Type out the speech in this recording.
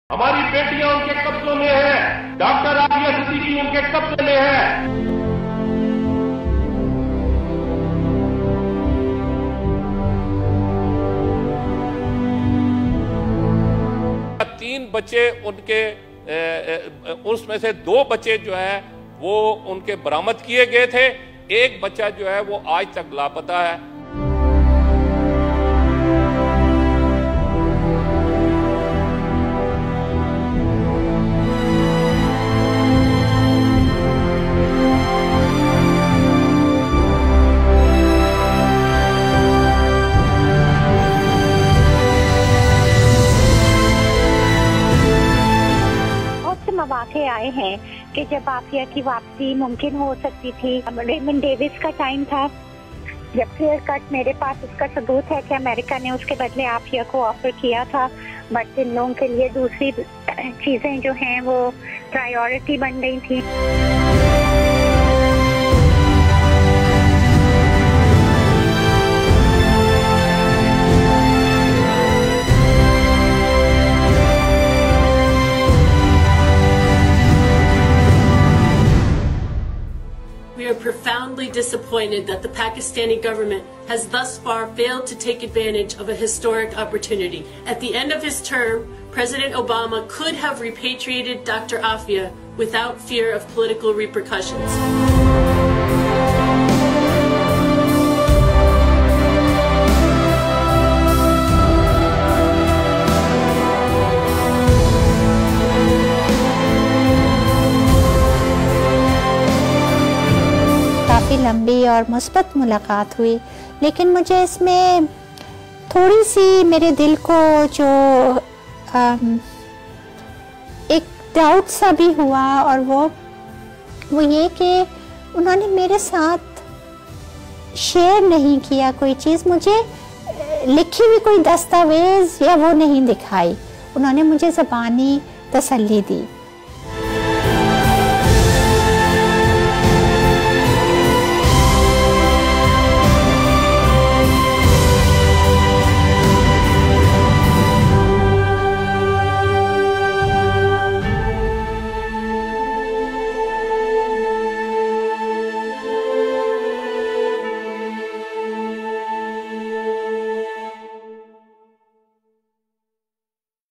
हमारी बेटियां उनके कब्जों में है, डॉक्टर आफिया सिद्दीकी उनके कब्जे में है। तीन बच्चे उनके उसमें से 2 बच्चे जो हैं वो उनके बरामद किए गए थे। एक बच्चा जो है वो आज तक लापता है। मौके आए हैं कि जब आफिया की वापसी मुमकिन हो सकती थी। रेमंड डेविस का टाइम था जब क्लियर कट मेरे पास उसका सबूत है कि अमेरिका ने उसके बदले आफिया को ऑफर किया था, बट इन लोगों के लिए दूसरी चीजें जो हैं वो प्रायोरिटी बन गई थी। We are profoundly disappointed that the Pakistani government has thus far failed to take advantage of a historic opportunity. At the end of his term, President Obama could have repatriated Dr. Afia without fear of political repercussions. काफ़ी लंबी और मुस्बत मुलाकात हुई, लेकिन मुझे इसमें थोड़ी सी मेरे दिल को जो एक डाउट सा भी हुआ, और वो ये कि उन्होंने मेरे साथ शेयर नहीं किया कोई चीज़, मुझे लिखी हुई कोई दस्तावेज़ या वो नहीं दिखाई। उन्होंने मुझे ज़बानी तसल्ली दी।